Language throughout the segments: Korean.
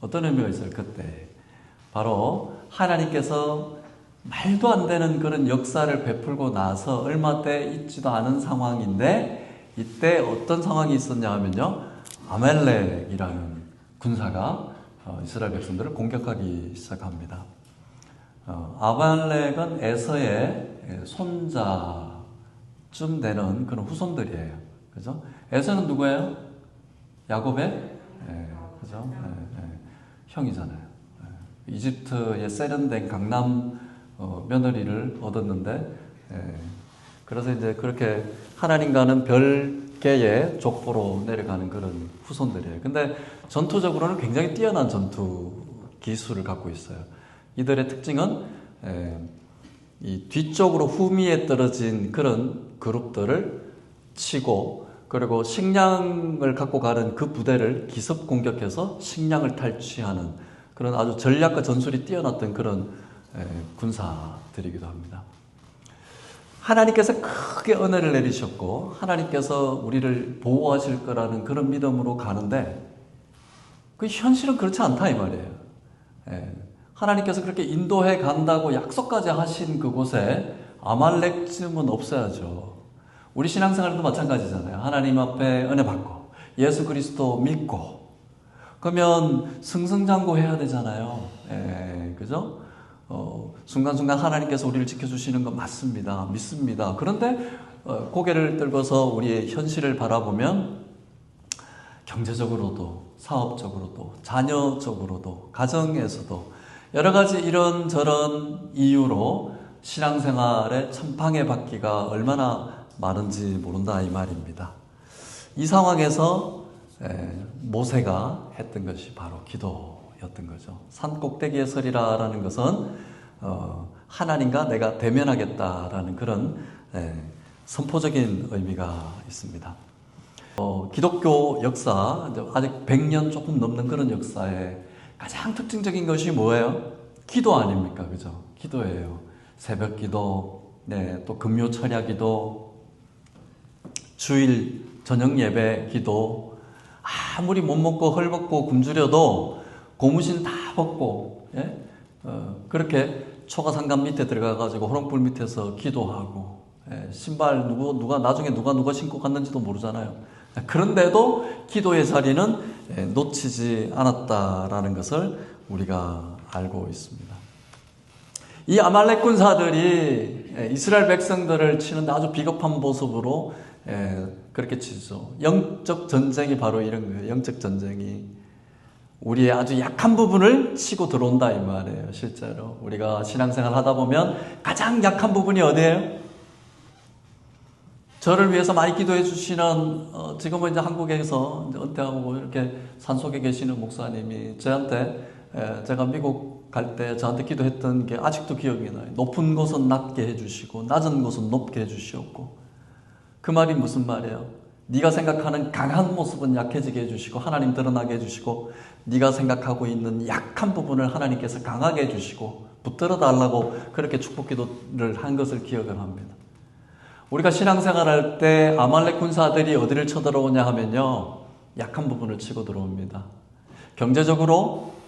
어떤 의미가 있어요? 그때 바로 하나님께서 말도 안 되는 그런 역사를 베풀고 나서 얼마 때 있지도 않은 상황인데, 이때 어떤 상황이 있었냐 하면요, 아말렉이라는 군사가 이스라엘 백성들을 공격하기 시작합니다. 아말렉은 에서의 손자쯤 되는 그런 후손들이에요. 그죠? 에서는 누구예요? 야곱의 그죠? 형이잖아요. 이집트에 세련된 강남 며느리를 얻었는데, 그래서 이제 그렇게 하나님과는 별개의 족보로 내려가는 그런 후손들이에요. 근데 전투적으로는 굉장히 뛰어난 전투 기술을 갖고 있어요. 이들의 특징은 이 뒤쪽으로 후미에 떨어진 그런 그룹들을 치고, 그리고 식량을 갖고 가는 그 부대를 기습 공격해서 식량을 탈취하는 그런 아주 전략과 전술이 뛰어났던 그런 군사들이기도 합니다. 하나님께서 크게 은혜를 내리셨고 하나님께서 우리를 보호하실 거라는 그런 믿음으로 가는데, 그 현실은 그렇지 않다 이 말이에요. 하나님께서 그렇게 인도해 간다고 약속까지 하신 그곳에 아말렉쯤은 없어야죠. 우리 신앙생활도 마찬가지잖아요. 하나님 앞에 은혜 받고 예수 그리스도 믿고 그러면 승승장구해야 되잖아요. 그죠? 순간순간 하나님께서 우리를 지켜주시는 건 맞습니다. 믿습니다. 그런데 고개를 들고서 우리의 현실을 바라보면 경제적으로도 사업적으로도 자녀적으로도 가정에서도 여러 가지 이런저런 이유로 신앙생활에 천방에 받기가 얼마나 많은지 모른다 이 말입니다. 이 상황에서 모세가 했던 것이 바로 기도였던 거죠. 산 꼭대기에 서리라라는 것은 하나님과 내가 대면하겠다라는 그런 선포적인 의미가 있습니다. 기독교 역사, 아직 100년 조금 넘는 그런 역사에 가장 특징적인 것이 뭐예요? 기도 아닙니까? 그죠? 기도예요. 새벽 기도, 또 금요 철야 기도, 주일 저녁 예배 기도, 아무리 못 먹고 헐벗고 굶주려도 고무신 다 벗고, 그렇게 초가상간 밑에 들어가가지고 호롱불 밑에서 기도하고, 신발 나중에 누가 신고 갔는지도 모르잖아요. 그런데도 기도의 자리는 놓치지 않았다라는 것을 우리가 알고 있습니다. 이 아말렉 군사들이 이스라엘 백성들을 치는데 아주 비겁한 모습으로 그렇게 치죠. 영적 전쟁이 바로 이런 거예요. 영적 전쟁이 우리의 아주 약한 부분을 치고 들어온다 이 말이에요. 실제로 우리가 신앙생활 하다 보면 가장 약한 부분이 어디예요? 저를 위해서 많이 기도해 주시는 지금은 이제 한국에서 이제 은퇴하고 이렇게 산속에 계시는 목사님이 저한테 제가 미국 갈 때 저한테 기도했던 게 아직도 기억이 나요. 높은 곳은 낮게 해주시고 낮은 곳은 높게 해주시었고, 그 말이 무슨 말이에요? 네가 생각하는 강한 모습은 약해지게 해주시고 하나님 드러나게 해주시고, 네가 생각하고 있는 약한 부분을 하나님께서 강하게 해주시고 붙들어 달라고 그렇게 축복 기도를 한 것을 기억을 합니다. 우리가 신앙생활할 때 아말렉 군사들이 어디를 쳐들어오냐 하면요, 약한 부분을 치고 들어옵니다. 경제적으로,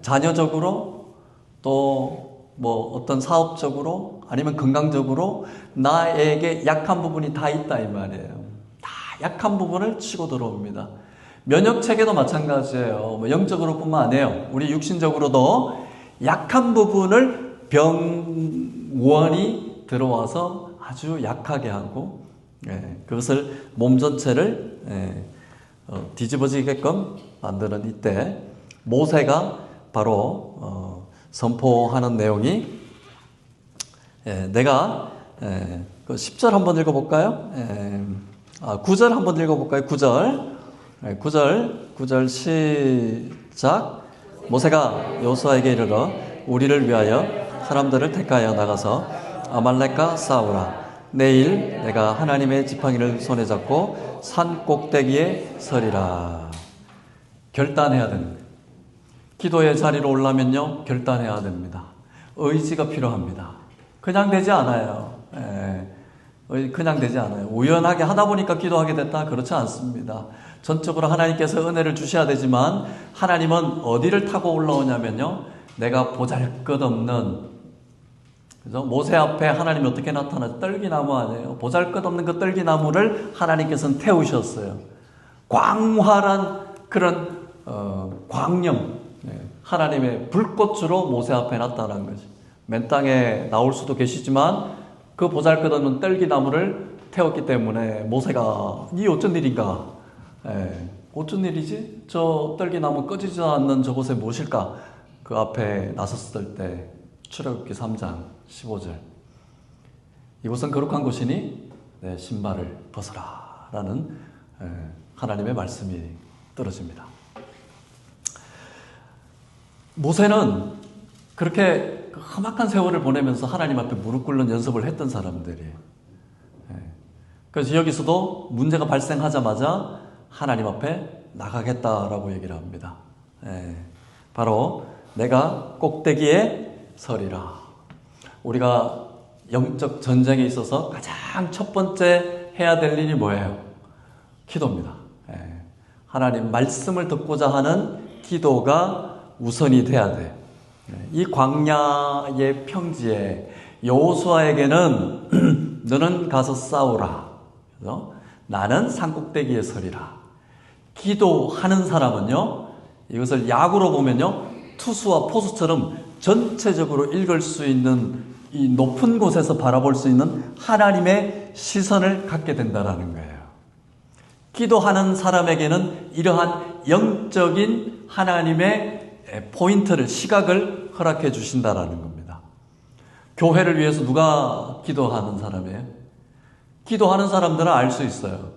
자녀적으로, 또 뭐 어떤 사업적으로, 아니면 건강적으로 나에게 약한 부분이 다 있다 이 말이에요. 다 약한 부분을 치고 들어옵니다. 면역체계도 마찬가지예요. 뭐 영적으로 뿐만 아니에요. 우리 육신적으로도 약한 부분을 병원이 들어와서 아주 약하게 하고, 그것을 몸 전체를 뒤집어지게끔 만드는 이때 모세가 바로 선포하는 내용이, 내가 그 10절 한번 읽어볼까요? 9절 한번 읽어볼까요? 9절 시작. 모세가 여호수아에게 이르러 우리를 위하여 사람들을 택하여 나가서 아말렉과 싸우라. 내일 내가 하나님의 지팡이를 손에 잡고 산 꼭대기에 서리라. 결단해야 됩니다. 기도의 자리로 올라면요, 결단해야 됩니다. 의지가 필요합니다. 그냥 되지 않아요. 그냥 되지 않아요. 우연하게 하다 보니까 기도하게 됐다, 그렇지 않습니다. 전적으로 하나님께서 은혜를 주셔야 되지만 하나님은 어디를 타고 올라오냐면요, 내가 보잘것없는, 그죠? 모세 앞에 하나님이 어떻게 나타나죠? 떨기나무 아니에요? 보잘것없는 그 떨기나무를 하나님께서는 태우셨어요. 광활한 그런 광명, 하나님의 불꽃으로 모세 앞에 나타난 거지. 맨 땅에 나올 수도 계시지만 그 보잘것없는 떨기나무를 태웠기 때문에 모세가 이 어쩐 일인가? 어쩐 일이지? 저 떨기나무 꺼지지 않는 저곳에 무엇일까? 그 앞에 나섰을 때 출애굽기 3장 15절, 이곳은 거룩한 곳이니 내 신발을 벗어라 라는 하나님의 말씀이 떨어집니다. 모세는 그렇게 험악한 세월을 보내면서 하나님 앞에 무릎 꿇는 연습을 했던 사람들이에요. 그래서 여기서도 문제가 발생하자마자 하나님 앞에 나가겠다라고 얘기를 합니다. 바로 내가 꼭대기에 서리라. 우리가 영적 전쟁에 있어서 가장 첫 번째 해야 될 일이 뭐예요? 기도입니다. 하나님 말씀을 듣고자 하는 기도가 우선이 돼야 돼. 이 광야의 평지에 여호수아에게는 너는 가서 싸우라, 그래서 나는 산꼭대기에 서리라. 기도하는 사람은요, 이것을 야구로 보면요, 투수와 포수처럼 전체적으로 읽을 수 있는 이 높은 곳에서 바라볼 수 있는 하나님의 시선을 갖게 된다는 거예요. 기도하는 사람에게는 이러한 영적인 하나님의 포인트를, 시각을 허락해 주신다라는 겁니다. 교회를 위해서 누가 기도하는 사람이에요? 기도하는 사람들은 알 수 있어요.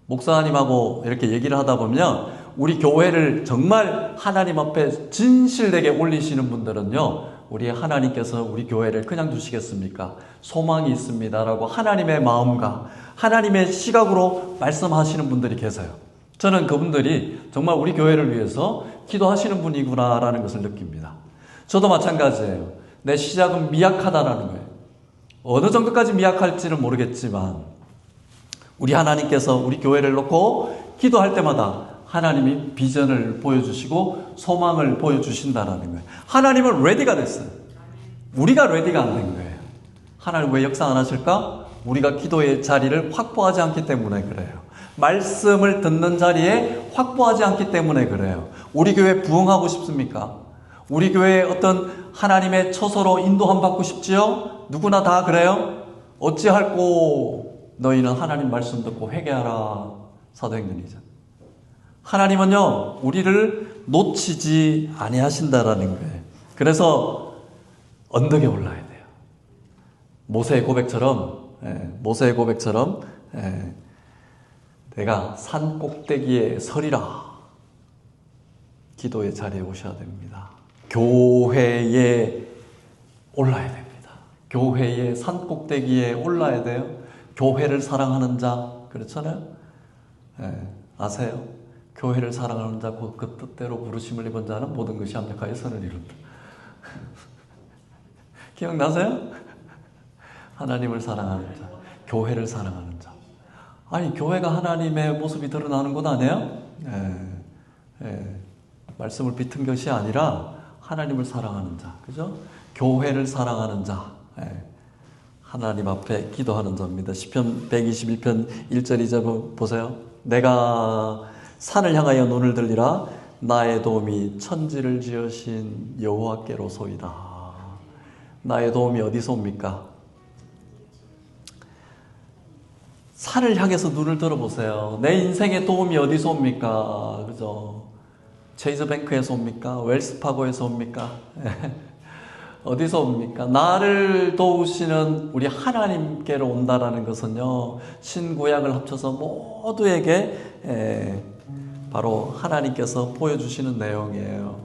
목사님하고 이렇게 얘기를 하다 보면 우리 교회를 정말 하나님 앞에 진실되게 올리시는 분들은요, 우리 하나님께서 우리 교회를 그냥 두시겠습니까? 소망이 있습니다라고 하나님의 마음과 하나님의 시각으로 말씀하시는 분들이 계세요. 저는 그분들이 정말 우리 교회를 위해서 기도하시는 분이구나라는 것을 느낍니다. 저도 마찬가지예요. 내 시작은 미약하다라는 거예요. 어느 정도까지 미약할지는 모르겠지만 우리 하나님께서 우리 교회를 놓고 기도할 때마다 하나님이 비전을 보여주시고 소망을 보여주신다는 거예요. 하나님은 레디가 됐어요. 우리가 레디가 안 된 거예요. 하나님 왜 역사 안 하실까? 우리가 기도의 자리를 확보하지 않기 때문에 그래요. 말씀을 듣는 자리에 확보하지 않기 때문에 그래요. 우리 교회 부흥하고 싶습니까? 우리 교회에 어떤 하나님의 처소로 인도함 받고 싶지요? 누구나 다 그래요? 어찌할꼬 너희는 하나님 말씀 듣고 회개하라. 사도행전 2장. 하나님은요, 우리를 놓치지 아니하신다라는 거예요. 그래서 언덕에 올라야 돼요. 모세의 고백처럼 내가 산 꼭대기에 서리라. 기도의 자리에 오셔야 됩니다. 교회에 올라야 됩니다. 교회의 산 꼭대기에 올라야 돼요. 교회를 사랑하는 자, 그렇잖아요? 아세요? 교회를 사랑하는 자, 그 뜻대로 부르심을 입은 자는 모든 것이 합력하여 선을 이룬다. 기억나세요? 하나님을 사랑하는 자, 교회를 사랑하는 자. 아니, 교회가 하나님의 모습이 드러나는 것 아니에요? 말씀을 비튼 것이 아니라 하나님을 사랑하는 자, 그죠? 교회를 사랑하는 자, 하나님 앞에 기도하는 자입니다. 시편 121편 1절 2절 보세요. 내가 산을 향하여 눈을 들리라. 나의 도움이 천지를 지으신 여호와께로소이다. 나의 도움이 어디서 옵니까? 산을 향해서 눈을 들어보세요. 내 인생의 도움이 어디서 옵니까? 그죠? 체이즈뱅크에서 옵니까? 웰스파고에서 옵니까? 어디서 옵니까? 나를 도우시는 우리 하나님께로 온다라는 것은요, 신구약을 합쳐서 모두에게 바로 하나님께서 보여주시는 내용이에요.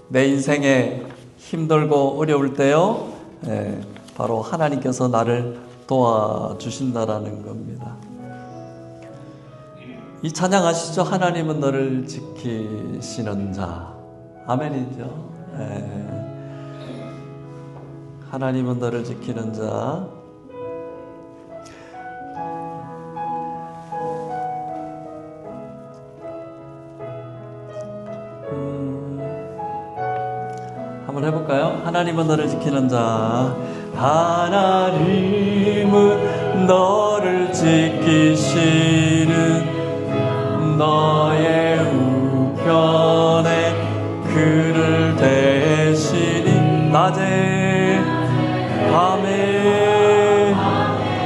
내 인생에 힘들고 어려울 때요, 바로 하나님께서 나를 도와주신다라는 겁니다. 이 찬양 아시죠? 하나님은 너를 지키시는 자. 아멘이죠? 하나님은 너를 지키는 자. 한번 해볼까요? 하나님은 너를 지키는 자. 하나님은 너를 지키시는 너의 우편에 그를 대신이 낮에 밤에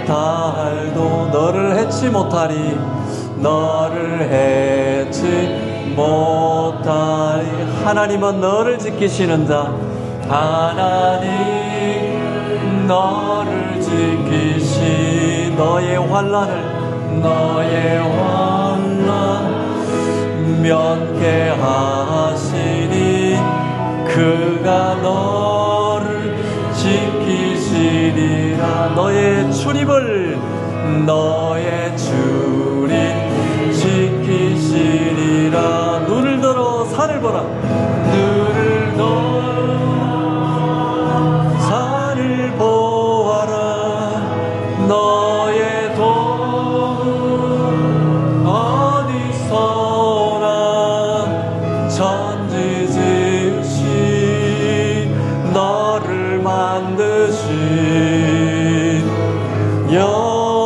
달도 너를 해치 못하리 너를 해치 못하리. 하나님은 너를 지키시는 자. 하나님 너를 지키시 너의 환난을 면케하시니 그가 너를 지키시리라. 너의 출입을 지키시리라. 눈을 들어 산을 보라. 눈을 들어 산을 보아라. 너의 도움 어디서나 천지 지으신 너를 만드신 여호와께로다.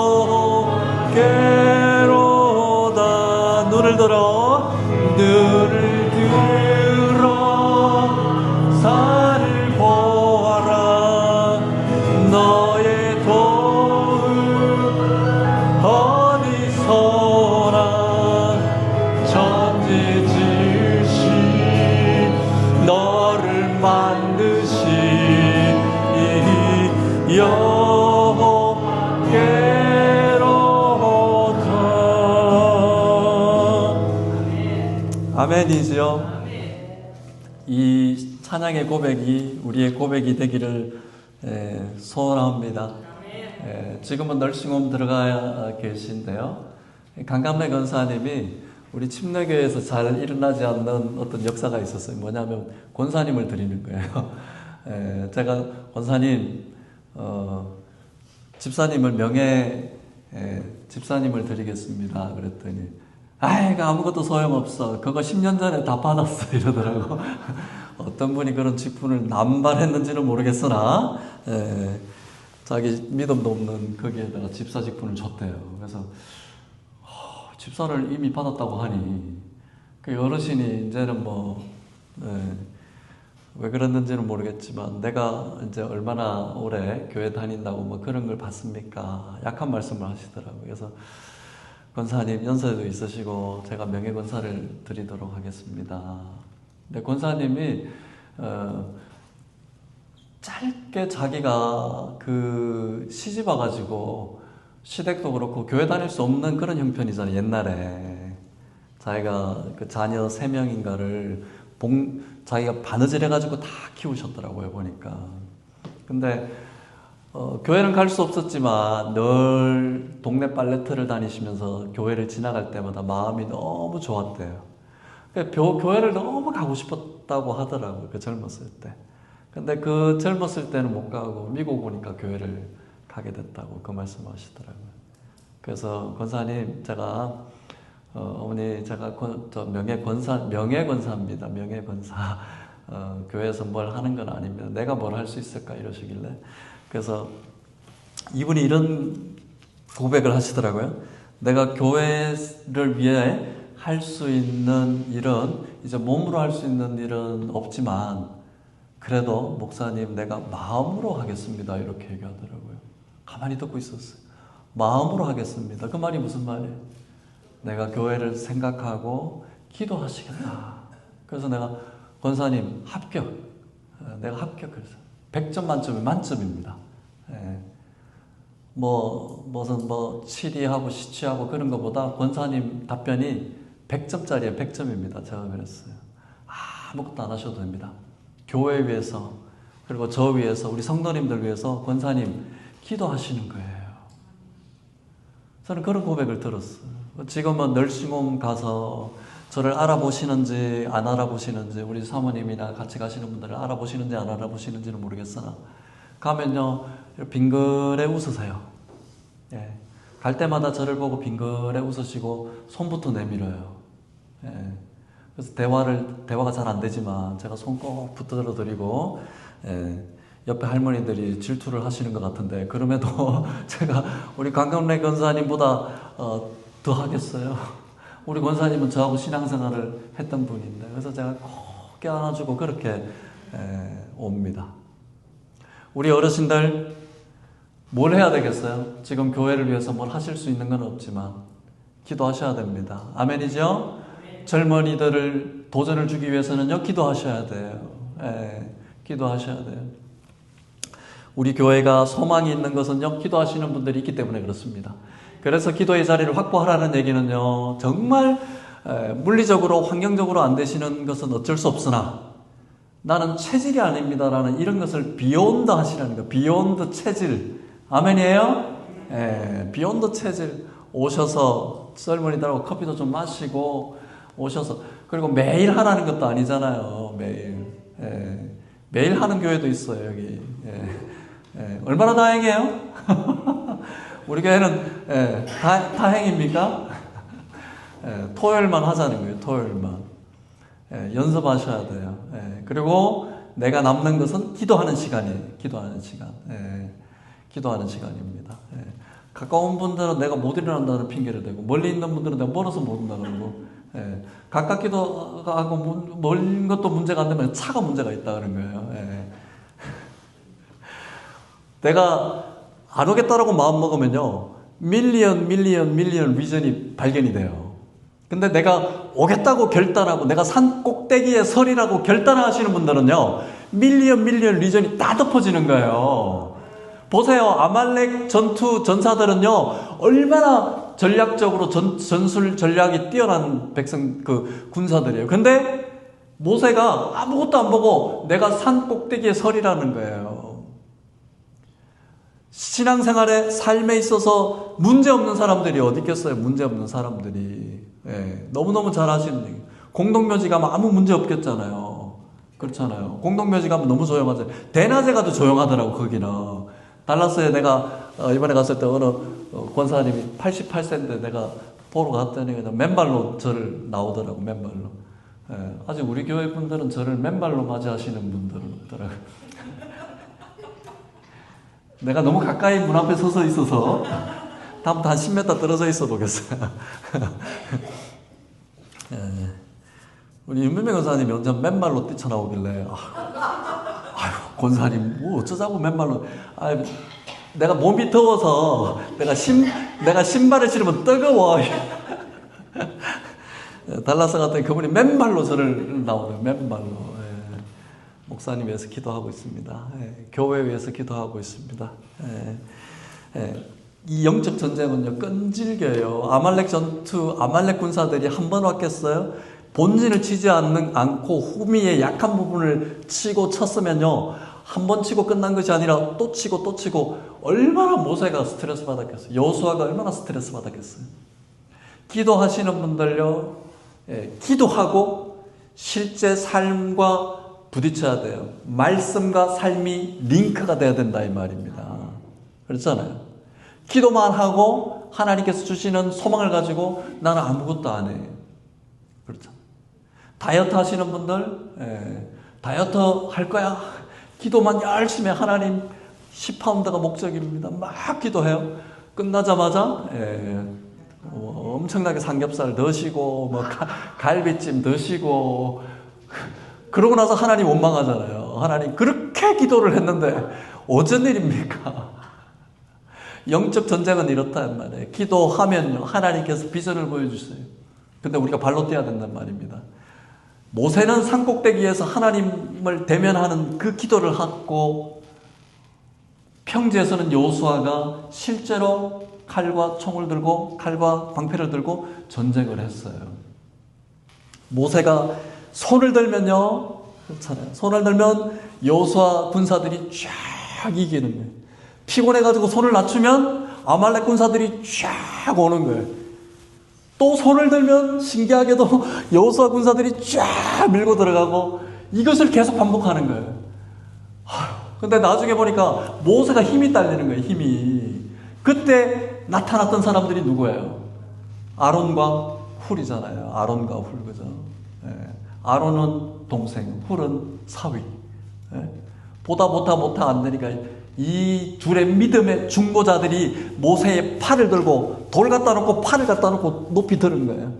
눈을 들어 산을 보아라. 너의 도움 어디서나 천지 지으신 너를 만드신 아멘이지요. 이 찬양의 고백이 우리의 고백이 되기를 소원합니다. 지금은 널싱홈 들어가 계신데요. 강감래 권사님이 우리 침례교회에서 잘 일어나지 않는 어떤 역사가 있었어요. 뭐냐면 권사님을 드리는 거예요. 제가 권사님 집사님을 집사님을 드리겠습니다. 그랬더니 아이고 아무것도 소용없어. 그거 10년 전에 다 받았어 이러더라고. 어떤 분이 그런 직분을 남발했는지는 모르겠으나 자기 믿음도 없는 거기에다가 집사 직분을 줬대요. 그래서 집사를 이미 받았다고 하니 그 어르신이 이제는 왜 그랬는지는 모르겠지만 내가 이제 얼마나 오래 교회 다닌다고 뭐 그런 걸 받습니까? 약한 말씀을 하시더라고요. 그래서 권사님 연세도 있으시고 제가 명예권사를 드리도록 하겠습니다. 근데 권사님이 짧게 자기가 그 시집 와가지고 시댁도 그렇고 교회 다닐 수 없는 그런 형편이잖아요. 옛날에 자기가 그 자녀 3명인가를 자기가 바느질 해가지고 다 키우셨더라고요. 보니까. 근데 교회는 갈 수 없었지만 늘 동네 빨래터를 다니시면서 교회를 지나갈 때마다 마음이 너무 좋았대요. 교회를 너무 가고 싶었다고 하더라고요. 그 젊었을 때. 근데 그 젊었을 때는 못 가고 미국 오니까 교회를 가게 됐다고 그 말씀하시더라고요. 그래서 권사님 제가 어머니 제가 명예권사입니다. 명예권사. 교회에서 뭘 하는 건 아닙니다. 내가 뭘 할 수 있을까 이러시길래 그래서 이분이 이런 고백을 하시더라고요. 내가 교회를 위해 할 수 있는 일은 이제 몸으로 할 수 있는 일은 없지만 그래도 목사님 내가 마음으로 하겠습니다. 이렇게 얘기하더라고요. 가만히 듣고 있었어요. 마음으로 하겠습니다. 그 말이 무슨 말이에요? 내가 교회를 생각하고 기도하시겠다. 그래서 내가 권사님 합격. 내가 합격했어요. 100점 만점에 만점입니다. 무슨 7위하고 시취하고 그런 것보다 권사님 답변이 100점짜리에 100점입니다. 제가 그랬어요. 아무것도 안 하셔도 됩니다. 교회 위해서 그리고 저 위해서 우리 성도님들 위해서 권사님 기도하시는 거예요. 저는 그런 고백을 들었어요. 지금은 널싱홈 가서 저를 알아보시는지 안 알아보시는지 우리 사모님이나 같이 가시는 분들을 알아보시는지 안 알아보시는지는 모르겠으나 가면요 빙그레 웃으세요. 갈 때마다 저를 보고 빙그레 웃으시고 손부터 내밀어요. 그래서 대화가 잘 안 되지만 제가 손 꼭 붙들어 드리고, 옆에 할머니들이 질투를 하시는 것 같은데, 그럼에도 제가 우리 강경래 권사님보다 더 하겠어요. 우리 권사님은 저하고 신앙생활을 했던 분인데, 그래서 제가 꼭 껴안아주고 그렇게 옵니다. 우리 어르신들 뭘 해야 되겠어요? 지금 교회를 위해서 뭘 하실 수 있는 건 없지만 기도하셔야 됩니다. 아멘이죠? 젊은이들을 도전을 주기 위해서는요, 기도하셔야 돼요. 기도하셔야 돼요. 우리 교회가 소망이 있는 것은요, 기도하시는 분들이 있기 때문에 그렇습니다. 그래서 기도의 자리를 확보하라는 얘기는요, 정말 물리적으로 환경적으로 안 되시는 것은 어쩔 수 없으나 나는 체질이 아닙니다라는 이런 것을 비욘드 하시라는 거. 비욘드 체질. 아멘이에요? 비욘드 체질. 오셔서 젊은이들하고 커피도 좀 마시고 오셔서, 그리고 매일 하라는 것도 아니잖아요. 매일 하는 교회도 있어요, 여기. 얼마나 다행이에요? 우리 교회는 다행입니까? 토요일만 하자는 거예요. 토요일만. 연습하셔야 돼요. 그리고 내가 남는 것은 기도하는 시간이에요. 기도하는 시간입니다. 가까운 분들은 내가 못 일어난다는 핑계를 대고, 멀리 있는 분들은 내가 멀어서 못 온다고 그러고, 가깝기도 하고 멀은 것도 문제가 안 되면 차가 문제가 있다 그런 거예요. 내가 안 오겠다라고 마음 먹으면요, 밀리언 비전이 발견이 돼요. 근데 내가 오겠다고 결단하고 내가 산 꼭대기에 서리라고 결단하시는 분들은요, 밀리언 리전이 다 덮어지는 거예요. 보세요. 아말렉 전사들은요, 얼마나 전략적으로 전술 전략이 뛰어난 군사들이에요. 근데 모세가 아무것도 안 보고 내가 산 꼭대기에 서리라는 거예요. 신앙생활의 삶에 있어서 문제없는 사람들이 어디 있겠어요? 문제없는 사람들이. 너무너무 잘 하시는 얘기. 공동묘지 가면 아무 문제 없겠잖아요. 그렇잖아요. 공동묘지 가면 너무 조용하잖아요. 대낮에 가도 조용하더라고, 거기는. 달라스에 내가 이번에 갔을 때 어느 권사님이 88세인데 내가 보러 갔더니 그냥 맨발로 저를 나오더라고, 맨발로. 아직 우리 교회 분들은 저를 맨발로 맞이하시는 분들은 없더라고요. 내가 너무 가까이 문 앞에 서서 있어서 다음부터 한 10m 떨어져 있어 보겠어요. 우리 윤민명 권사님이 완전 맨발로 뛰쳐나오길래, 아유, 권사님, 뭐 어쩌자고 맨발로. 내가 몸이 더워서 내가 신발을 신으면 뜨거워. 달라스 갔더니 그분이 맨발로 저를 나오네요. 맨발로. 목사님 위해서 기도하고 있습니다. 교회 위해서 기도하고 있습니다. 이 영적 전쟁은요, 끈질겨요. 아말렉 군사들이 한 번 왔겠어요? 본진을 치지 않고 후미의 약한 부분을 치고 쳤으면요, 한 번 치고 끝난 것이 아니라 또 치고 얼마나 모세가 스트레스 받았겠어요. 여호수아가 얼마나 스트레스 받았겠어요. 기도하시는 분들요, 기도하고 실제 삶과 부딪혀야 돼요. 말씀과 삶이 링크가 돼야 된다 이 말입니다. 그렇잖아요. 기도만 하고 하나님께서 주시는 소망을 가지고 나는 아무것도 안 해요. 그렇죠. 다이어트 하시는 분들, 다이어트 할 거야. 기도만 열심히, 하나님 10파운드가 목적입니다. 막 기도해요. 끝나자마자 엄청나게 삼겹살 드시고 뭐 갈비찜 드시고, 그러고 나서 하나님 원망하잖아요. 하나님 그렇게 기도를 했는데 어쩐 일입니까? 영적 전쟁은 이렇단 말이에요. 기도하면요, 하나님께서 비전을 보여주세요. 근데 우리가 발로 뛰어야 된단 말입니다. 모세는 산꼭대기에서 하나님을 대면하는 그 기도를 하고, 평지에서는 여호수아가 실제로 칼과 총을 들고, 칼과 방패를 들고 전쟁을 했어요. 모세가 손을 들면요, 그렇잖아요. 손을 들면 여호수아 군사들이 쫙 이기는 거예요. 피곤해가지고 손을 낮추면 아말렉 군사들이 쫙 오는 거예요. 또 손을 들면 신기하게도 여호수아 군사들이 쫙 밀고 들어가고, 이것을 계속 반복하는 거예요. 근데 나중에 보니까 모세가 힘이 딸리는 거예요. 힘이. 그때 나타났던 사람들이 누구예요? 아론과 훌이잖아요. 아론과 훌, 그죠? 아론은 동생, 훌은 사위. 예? 보다 안 되니까 이 둘의 믿음의 중보자들이 모세의 팔을 들고 돌 갖다 놓고 팔을 갖다 놓고 높이 드는 거예요.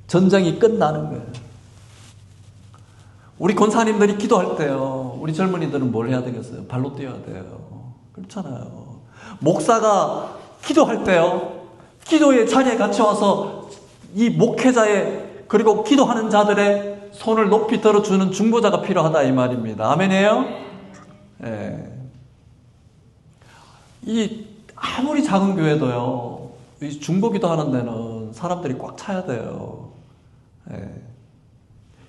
전쟁이 끝나는 거예요. 우리 권사님들이 기도할 때요, 우리 젊은이들은 뭘 해야 되겠어요? 발로 뛰어야 돼요. 그렇잖아요. 목사가 기도할 때요, 기도의 자리에 같이 와서 이 목회자의 그리고 기도하는 자들의 손을 높이 들어주는 중보자가 필요하다 이 말입니다. 아멘이에요? 예. 이 아무리 작은 교회도요, 이 중보기도 하는 데는 사람들이 꽉 차야 돼요. 예.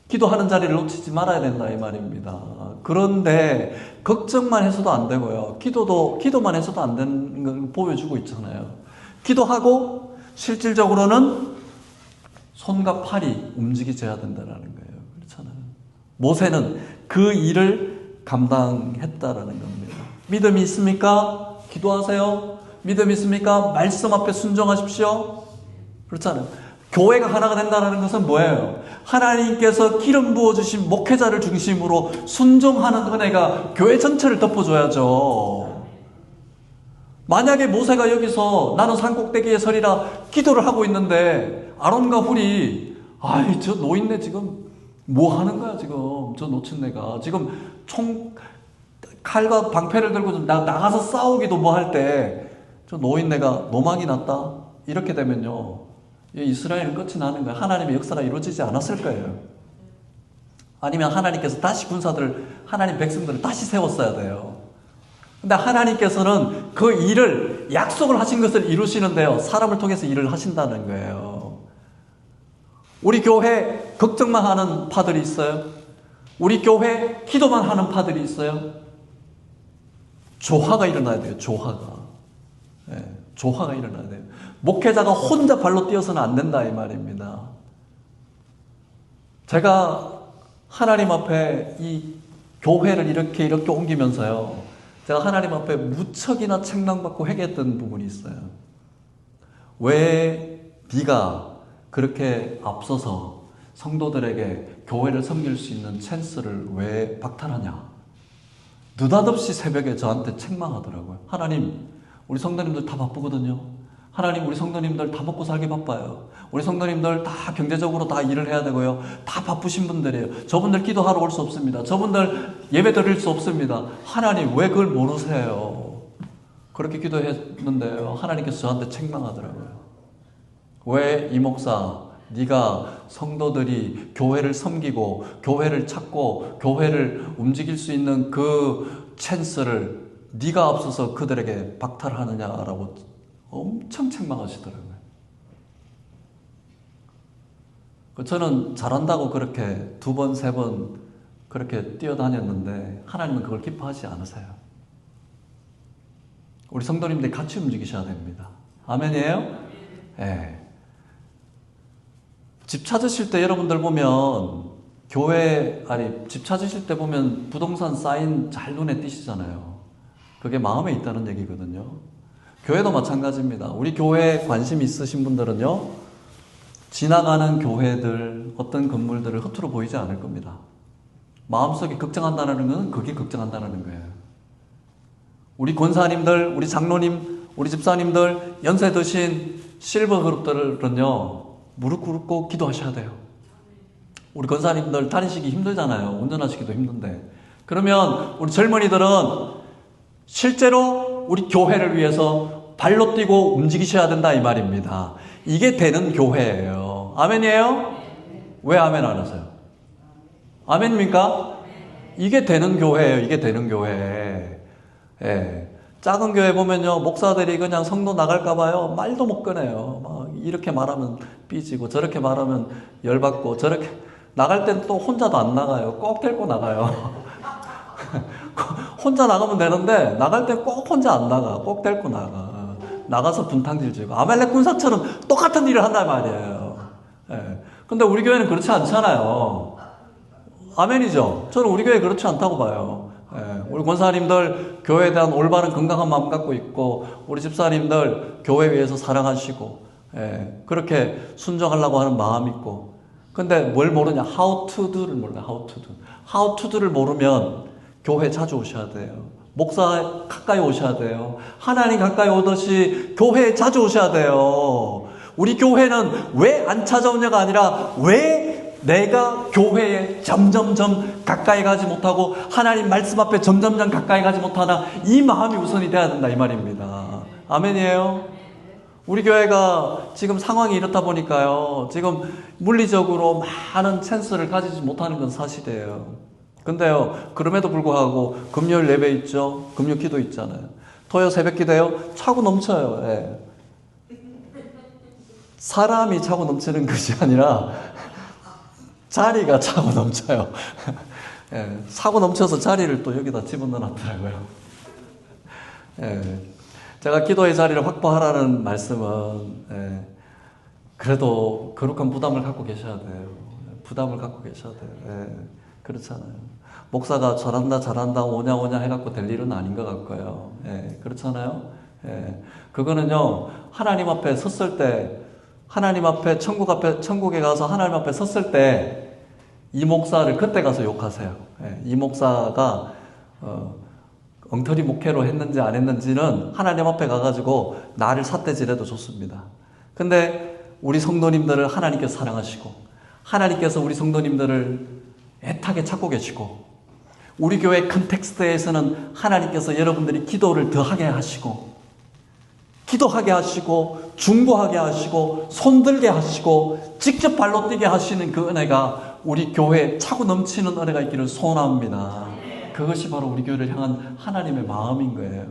기도하는 자리를 놓치지 말아야 된다 이 말입니다. 그런데 걱정만 해서도 안 되고요, 기도만 해서도 안 되는 걸 보여주고 있잖아요. 기도하고 실질적으로는 손과 팔이 움직여져야 된다는 거예요. 그렇잖아요. 모세는 그 일을 감당했다라는 겁니다. 믿음이 있습니까? 기도하세요. 믿음 있습니까? 말씀 앞에 순종하십시오. 그렇잖아요. 교회가 하나가 된다는 것은 뭐예요? 하나님께서 기름 부어주신 목회자를 중심으로 순종하는 은혜가 교회 전체를 덮어줘야죠. 만약에 모세가 여기서 나는 산꼭대기에 서리라 기도를 하고 있는데 아론과 훌이 아이 저 노인네 지금 뭐 하는 거야 지금 저 노친네가 지금 칼과 방패를 들고 나가서 싸우기도 뭐 할 때 저 노인네가 노망이 났다 이렇게 되면요, 이스라엘은 끝이 나는 거예요. 하나님의 역사가 이루어지지 않았을 거예요. 아니면 하나님께서 다시 하나님 백성들을 다시 세웠어야 돼요. 근데 하나님께서는 그 일을, 약속을 하신 것을 이루시는데요, 사람을 통해서 일을 하신다는 거예요. 우리 교회 걱정만 하는 파들이 있어요. 우리 교회 기도만 하는 파들이 있어요. 조화가 일어나야 돼요. 조화가. 네, 조화가 일어나야 돼요. 목회자가 혼자 발로 뛰어서는 안 된다 이 말입니다. 제가 하나님 앞에 이 교회를 이렇게 옮기면서요, 제가 하나님 앞에 무척이나 책망받고 회개했던 부분이 있어요. 왜 네가 그렇게 앞서서 성도들에게 교회를 섬길 수 있는 찬스를 왜 박탈하냐? 느닷없이 새벽에 저한테 책망하더라고요. 하나님, 우리 성도님들 다 바쁘거든요. 하나님, 우리 성도님들 다 먹고 살기 바빠요. 우리 성도님들 다 경제적으로 다 일을 해야 되고요. 다 바쁘신 분들이에요. 저분들 기도하러 올 수 없습니다. 저분들 예배 드릴 수 없습니다. 하나님, 왜 그걸 모르세요? 그렇게 기도했는데요, 하나님께서 저한테 책망하더라고요. 왜 이 목사, 네가 성도들이 교회를 섬기고 교회를 찾고 교회를 움직일 수 있는 그 찬스를 네가 앞서서 그들에게 박탈하느냐라고 엄청 책망하시더라고요. 저는 잘한다고 그렇게 2번, 3번 그렇게 뛰어다녔는데 하나님은 그걸 기뻐하지 않으세요. 우리 성도님들이 같이 움직이셔야 됩니다. 아멘이에요? 네. 집 찾으실 때 여러분들 보면 집 찾으실 때 보면 부동산 사인 잘 눈에 띄시잖아요. 그게 마음에 있다는 얘기거든요. 교회도 마찬가지입니다. 우리 교회에 관심 있으신 분들은요, 지나가는 교회들, 어떤 건물들을 허투루 보이지 않을 겁니다. 마음속에 걱정한다는 건 그게 걱정한다는 거예요. 우리 권사님들, 우리 장로님, 우리 집사님들, 연세 드신 실버 그룹들은요, 무릎 꿇고 기도하셔야 돼요. 우리 권사님들 다니시기 힘들잖아요. 운전하시기도 힘든데. 그러면 우리 젊은이들은 실제로 우리 교회를 위해서 발로 뛰고 움직이셔야 된다 이 말입니다. 이게 되는 교회예요. 아멘이에요? 왜 아멘 안 하세요? 아멘입니까? 이게 되는 교회예요. 이게 되는 교회. 예. 작은 교회 보면요, 목사들이 그냥 성도 나갈까봐요, 말도 못 꺼내요. 막 이렇게 말하면 삐지고 저렇게 말하면 열받고, 저렇게 나갈 땐 또 혼자도 안 나가요. 꼭 데리고 나가요. 혼자 나가면 되는데 나갈 때 꼭 혼자 안 나가. 꼭 데리고 나가. 나가서 분탕질 지고 아말렉 군사처럼 똑같은 일을 한단 말이에요. 예. 근데 우리 교회는 그렇지 않잖아요. 아멘이죠. 저는 우리 교회 그렇지 않다고 봐요. 예. 우리 권사님들 교회에 대한 올바른 건강한 마음 갖고 있고, 우리 집사님들 교회 위해서 사랑하시고, 예. 그렇게 순종하려고 하는 마음 있고, 근데 뭘 모르냐? How to do를 몰라. How to do. How to do를 모르면 교회 자주 오셔야 돼요. 목사 가까이 오셔야 돼요. 하나님 가까이 오듯이 교회에 자주 오셔야 돼요. 우리 교회는 왜 안 찾아오냐가 아니라 왜 내가 교회에 점점점 가까이 가지 못하고 하나님 말씀 앞에 점점점 가까이 가지 못하나, 이 마음이 우선이 돼야 된다 이 말입니다. 아멘이에요? 우리 교회가 지금 상황이 이렇다 보니까요, 지금 물리적으로 많은 찬스를 가지지 못하는 건 사실이에요. 근데요, 그럼에도 불구하고 금요일 예배 있죠? 금요 기도 있잖아요. 토요 새벽 기도요? 차고 넘쳐요. 예. 사람이 차고 넘치는 것이 아니라 자리가 차고 넘쳐요. 예. 차고 넘쳐서 자리를 또 여기다 집어넣어놨더라고요. 예. 제가 기도의 자리를 확보하라는 말씀은, 예, 그래도 거룩한 부담을 갖고 계셔야 돼요. 부담을 갖고 계셔야 돼요. 예, 그렇잖아요. 목사가 잘한다 오냐 해갖고 될 일은 아닌 것 같고요. 예, 그렇잖아요. 예, 그거는요, 하나님 앞에 섰을 때, 하나님 앞에 천국에 가서 하나님 앞에 섰을 때 이 목사를 그때 가서 욕하세요. 예, 이 목사가 엉터리 목회로 했는지 안 했는지는 하나님 앞에 가가지고 나를 삿대질해도 좋습니다. 근데 우리 성도님들을 하나님께서 사랑하시고, 하나님께서 우리 성도님들을 애타게 찾고 계시고, 우리 교회 컨텍스트에서는 하나님께서 여러분들이 기도를 더하게 하시고, 기도하게 하시고, 중보하게 하시고, 손들게 하시고, 직접 발로 뛰게 하시는 그 은혜가 우리 교회에 차고 넘치는 은혜가 있기를 소원합니다. 그것이 바로 우리 교회를 향한 하나님의 마음인 거예요.